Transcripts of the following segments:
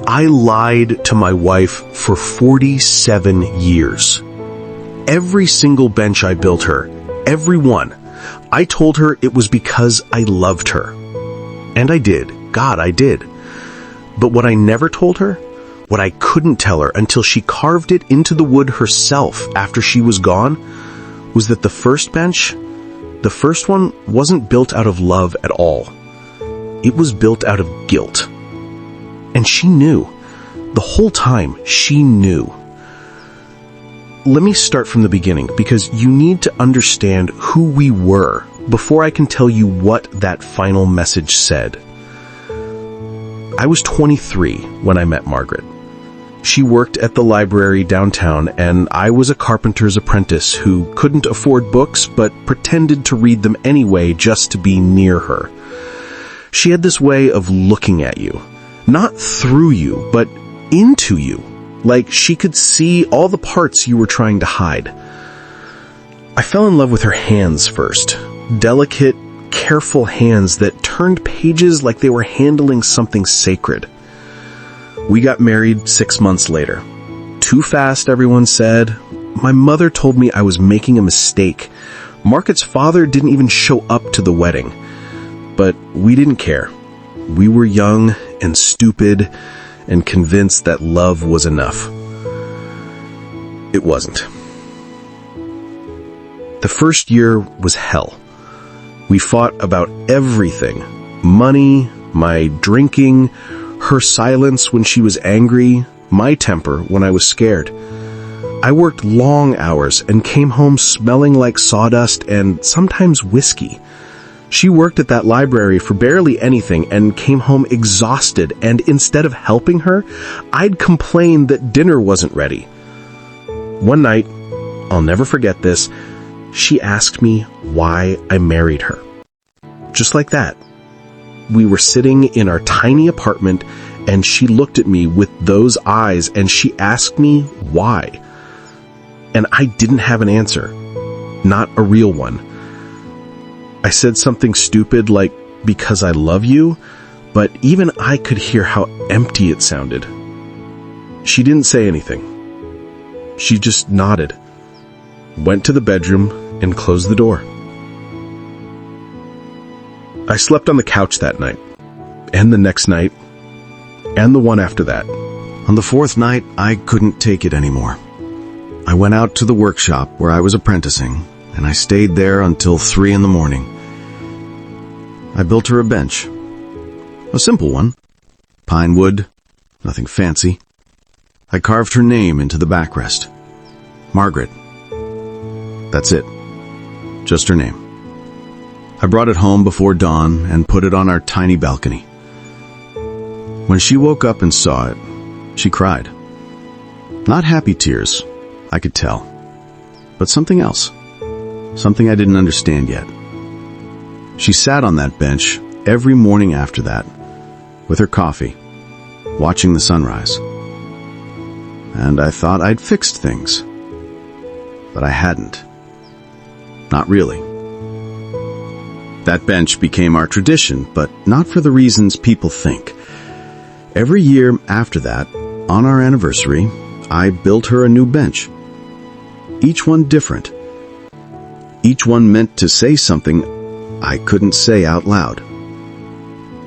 I lied to my wife for 47 years. Every single bench I built her, every one, I told her it was because I loved her. And I did. God, I did. But what I never told her, what I couldn't tell her until she carved it into the wood herself after she was gone, was that the first bench, the first one, wasn't built out of love at all. It was built out of guilt. And she knew. The whole time, she knew. Let me start from the beginning, because you need to understand who we were before I can tell you what that final message said. I was 23 when I met Margaret. She worked at the library downtown, and I was a carpenter's apprentice who couldn't afford books but pretended to read them anyway just to be near her. She had this way of looking at you, not through you, but into you, like she could see all the parts you were trying to hide. I fell in love with her hands first, delicate, careful hands that turned pages like they were handling something sacred. We got married 6 months later. Too fast, everyone said. My mother told me I was making a mistake. Margaret's father didn't even show up to the wedding. But we didn't care. We were young and stupid and convinced that love was enough. It wasn't. The first year was hell. We fought about everything. Money, my drinking, her silence when she was angry, my temper when I was scared. I worked long hours and came home smelling like sawdust and sometimes whiskey. She worked at that library for barely anything and came home exhausted, and instead of helping her, I'd complain that dinner wasn't ready. One night, I'll never forget this, she asked me why I married her. Just like that. We were sitting in our tiny apartment, and she looked at me with those eyes, and she asked me why. And I didn't have an answer. Not a real one. I said something stupid like, because I love you, but even I could hear how empty it sounded. She didn't say anything. She just nodded, went to the bedroom, and closed the door. I slept on the couch that night, and the next night, and the one after that. On the fourth night, I couldn't take it anymore. I went out to the workshop where I was apprenticing, and I stayed there until 3 a.m. I built her a bench. A simple one. Pine wood, nothing fancy. I carved her name into the backrest. Margaret. That's it. Just her name. I brought it home before dawn and put it on our tiny balcony. When she woke up and saw it, she cried. Not happy tears, I could tell, but something else. Something I didn't understand yet. She sat on that bench every morning after that, with her coffee, watching the sunrise. And I thought I'd fixed things. But I hadn't. Not really. That bench became our tradition, but not for the reasons people think. Every year after that, on our anniversary, I built her a new bench. Each one different. Each one meant to say something I couldn't say out loud.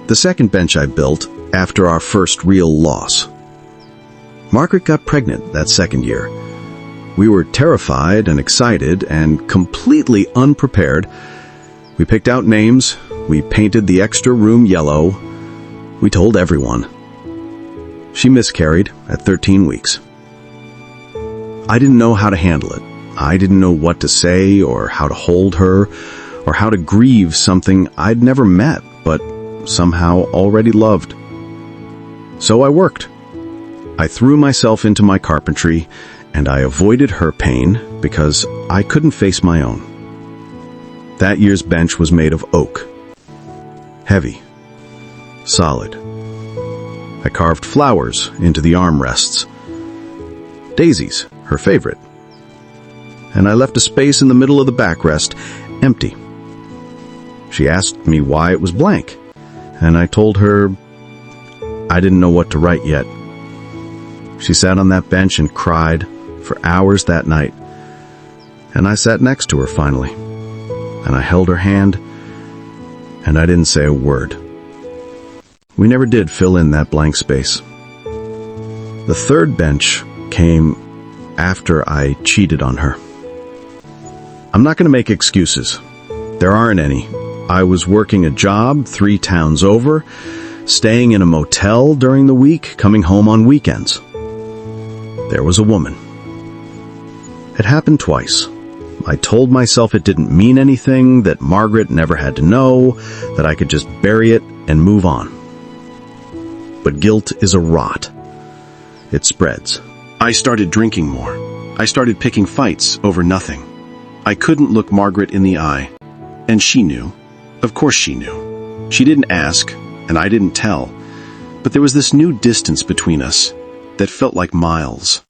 The second bench I built after our first real loss. Margaret got pregnant that second year. We were terrified and excited and completely unprepared. We picked out names. We painted the extra room yellow. We told everyone. She miscarried at 13 weeks. I didn't know how to handle it. I didn't know what to say or how to hold her or how to grieve something I'd never met but somehow already loved. So I worked. I threw myself into my carpentry and I avoided her pain because I couldn't face my own. That year's bench was made of oak. Heavy. Solid. I carved flowers into the armrests. Daisies, her favorite. And I left a space in the middle of the backrest empty. She asked me why it was blank, and I told her I didn't know what to write yet. She sat on that bench and cried for hours that night. And I sat next to her finally. And I held her hand, and I didn't say a word. We never did fill in that blank space. The third bench came after I cheated on her. I'm not going to make excuses. There aren't any. I was working a job 3 towns over, staying in a motel during the week, coming home on weekends. There was a woman. It happened twice. I told myself it didn't mean anything, that Margaret never had to know, that I could just bury it and move on. But guilt is a rot. It spreads. I started drinking more. I started picking fights over nothing. I couldn't look Margaret in the eye. And she knew. Of course she knew. She didn't ask, and I didn't tell. But there was this new distance between us that felt like miles.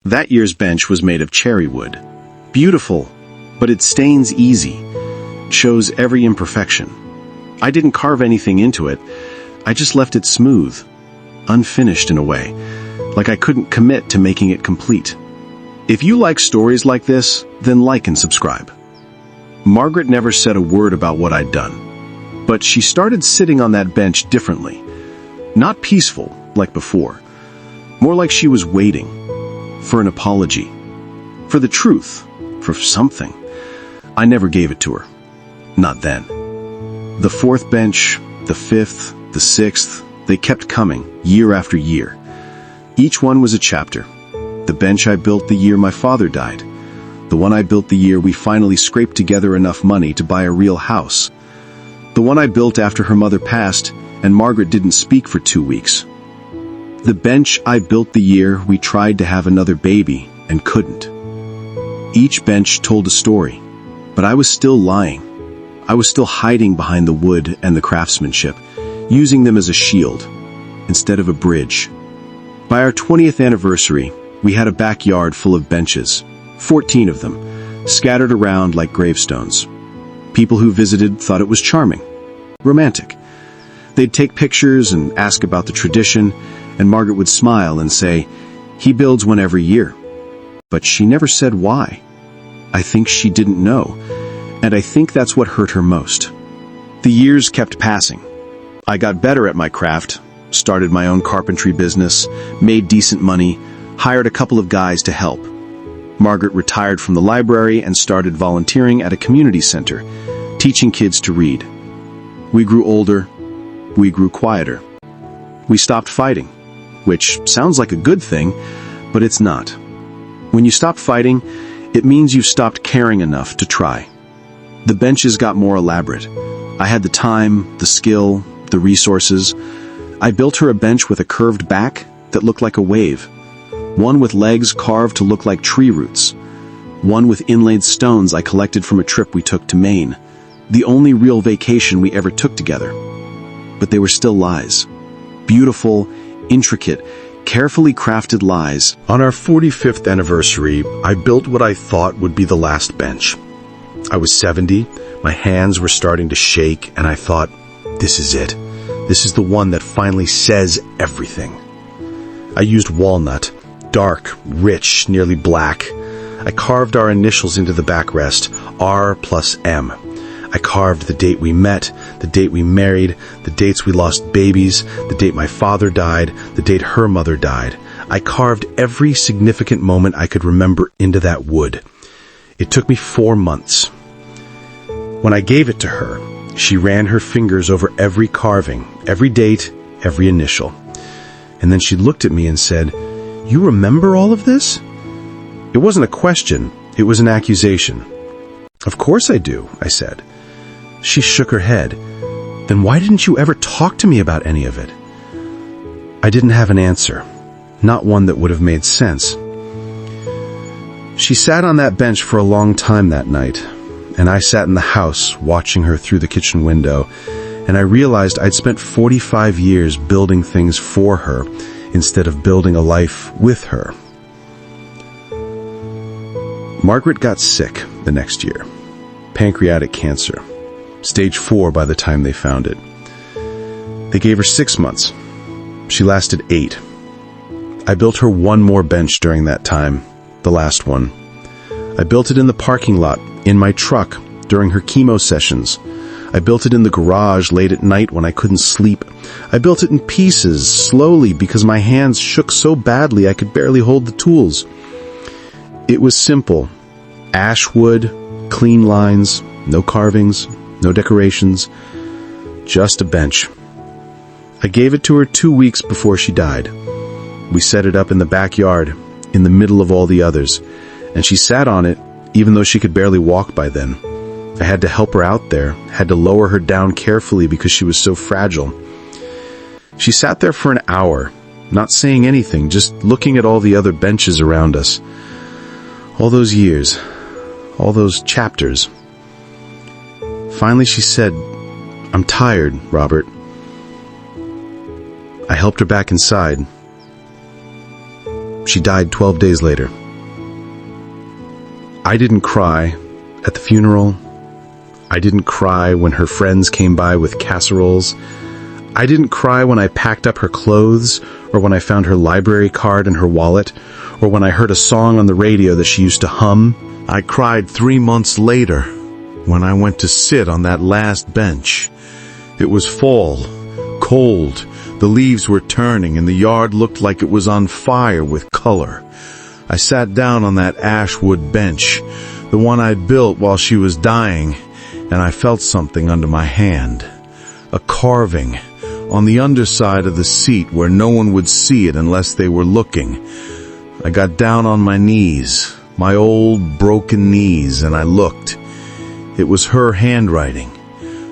That year's bench was made of cherry wood. Beautiful, but it stains easy. Shows every imperfection. I didn't carve anything into it. I just left it smooth, unfinished in a way, like I couldn't commit to making it complete. If you like stories like this, then like and subscribe. Margaret never said a word about what I'd done, but she started sitting on that bench differently. Not peaceful, like before. More like she was waiting for an apology, for the truth, for something. I never gave it to her. Not then. The 4th bench, the 5th, the 6th, they kept coming, year after year. Each one was a chapter. The bench I built the year my father died. The one I built the year we finally scraped together enough money to buy a real house. The one I built after her mother passed and Margaret didn't speak for 2 weeks. The bench I built the year we tried to have another baby and couldn't. Each bench told a story, but I was still lying. I was still hiding behind the wood and the craftsmanship, using them as a shield instead of a bridge. By our 20th anniversary, we had a backyard full of benches, 14 of them, scattered around like gravestones. People who visited thought it was charming, romantic. They'd take pictures and ask about the tradition, and Margaret would smile and say, "He builds one every year." But she never said why. I think she didn't know, and I think that's what hurt her most. The years kept passing. I got better at my craft, started my own carpentry business, made decent money, hired a couple of guys to help. Margaret retired from the library and started volunteering at a community center, teaching kids to read. We grew older. We grew quieter. We stopped fighting, which sounds like a good thing, but it's not. When you stop fighting, it means you've stopped caring enough to try. The benches got more elaborate. I had the time, the skill, the resources. I built her a bench with a curved back that looked like a wave. One with legs carved to look like tree roots. One with inlaid stones I collected from a trip we took to Maine. The only real vacation we ever took together. But they were still lies. Beautiful, intricate, carefully crafted lies. On our 45th anniversary, I built what I thought would be the last bench. I was 70, my hands were starting to shake, and I thought, this is it. This is the one that finally says everything. I used walnut, dark, rich, nearly black. I carved our initials into the backrest, R+M. I carved the date we met, the date we married, the dates we lost babies, the date my father died, the date her mother died. I carved every significant moment I could remember into that wood. It took me 4 months. When I gave it to her, she ran her fingers over every carving, every date, every initial. And then she looked at me and said, "You remember all of this?" It wasn't a question, it was an accusation. "Of course I do," I said. She shook her head. "Then why didn't you ever talk to me about any of it?" I didn't have an answer, not one that would have made sense. She sat on that bench for a long time that night, and I sat in the house watching her through the kitchen window, and I realized I'd spent 45 years building things for her instead of building a life with her. Margaret got sick the next year. Pancreatic cancer. Stage 4 by the time they found it. They gave her 6 months. She lasted 8. I built her one more bench during that time, the last one. I built it in the parking lot, in my truck, during her chemo sessions. I built it in the garage late at night when I couldn't sleep. I built it in pieces, slowly, because my hands shook so badly I could barely hold the tools. It was simple. Ash wood, clean lines, no carvings, no decorations, just a bench. I gave it to her 2 weeks before she died. We set it up in the backyard, in the middle of all the others, and she sat on it, even though she could barely walk by then. I had to help her out there, had to lower her down carefully because she was so fragile. She sat there for an hour, not saying anything, just looking at all the other benches around us. All those years, all those chapters. Finally she said, "I'm tired, Robert." I helped her back inside. She died 12 days later. I didn't cry at the funeral. I didn't cry when her friends came by with casseroles. I didn't cry when I packed up her clothes, or when I found her library card in her wallet, or when I heard a song on the radio that she used to hum. I cried 3 months later when I went to sit on that last bench. It was fall, cold, the leaves were turning, and the yard looked like it was on fire with color. I sat down on that ash wood bench, the one I'd built while she was dying, and I felt something under my hand. A carving on the underside of the seat where no one would see it unless they were looking. I got down on my knees, my old broken knees, and I looked. It was her handwriting,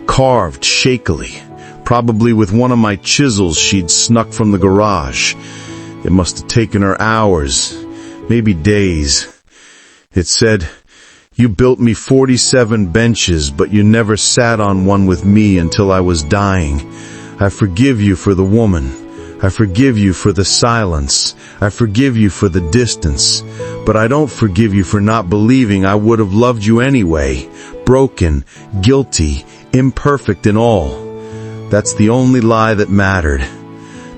carved shakily, probably with one of my chisels she'd snuck from the garage. It must have taken her hours, maybe days. It said, "You built me 47 benches, but you never sat on one with me until I was dying. I forgive you for the woman. I forgive you for the silence. I forgive you for the distance. But I don't forgive you for not believing I would have loved you anyway. Broken, guilty, imperfect in all. That's the only lie that mattered.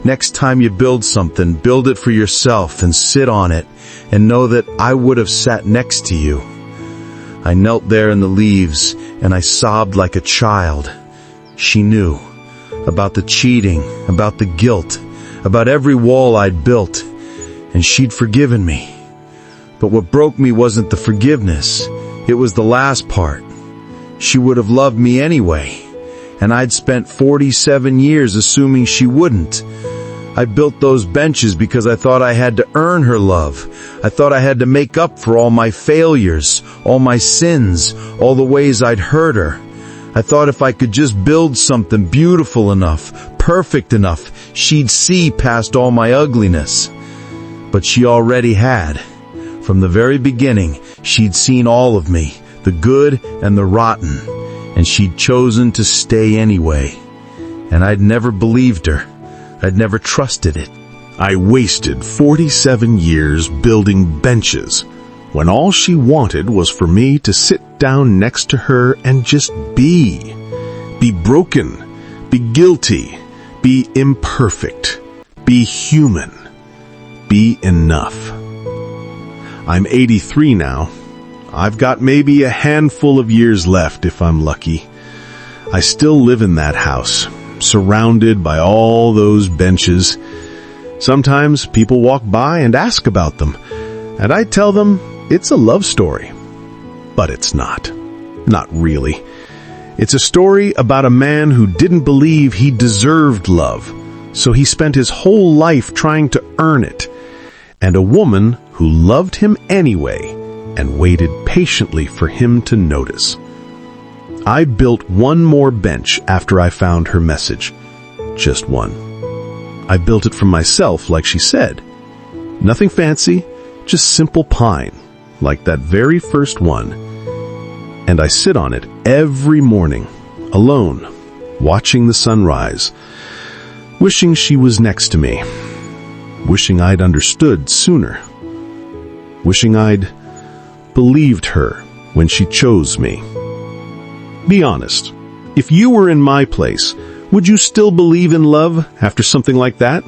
Next time you build something, build it for yourself and sit on it, and know that I would have sat next to you." I knelt there in the leaves, and I sobbed like a child. She knew about the cheating, about the guilt, about every wall I'd built, and she'd forgiven me. But what broke me wasn't the forgiveness. It was the last part. She would have loved me anyway, and I'd spent 47 years assuming she wouldn't. I built those benches because I thought I had to earn her love. I thought I had to make up for all my failures, all my sins, all the ways I'd hurt her. I thought if I could just build something beautiful enough, perfect enough, she'd see past all my ugliness. But she already had. From the very beginning, she'd seen all of me, the good and the rotten, and she'd chosen to stay anyway. And I'd never believed her. I'd never trusted it. I wasted 47 years building benches, when all she wanted was for me to sit down next to her and just be. Be broken, be guilty, be imperfect, be human, be enough. I'm 83 now. I've got maybe a handful of years left if I'm lucky. I still live in that house, surrounded by all those benches. Sometimes people walk by and ask about them, and I tell them it's a love story. But it's not. Not really. It's a story about a man who didn't believe he deserved love, so he spent his whole life trying to earn it, and a woman who loved him anyway and waited patiently for him to notice. I built one more bench after I found her message. Just one. I built it for myself, like she said. Nothing fancy, just simple pine, like that very first one. And I sit on it every morning, alone, watching the sunrise, wishing she was next to me, wishing I'd understood sooner, wishing I'd believed her when she chose me. Be honest. If you were in my place, would you still believe in love after something like that?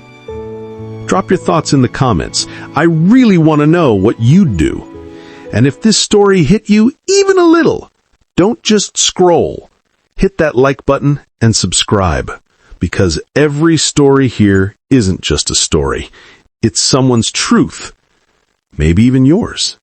Drop your thoughts in the comments. I really want to know what you'd do. And if this story hit you even a little, don't just scroll. Hit that like button and subscribe, because every story here isn't just a story. It's someone's truth, maybe even yours.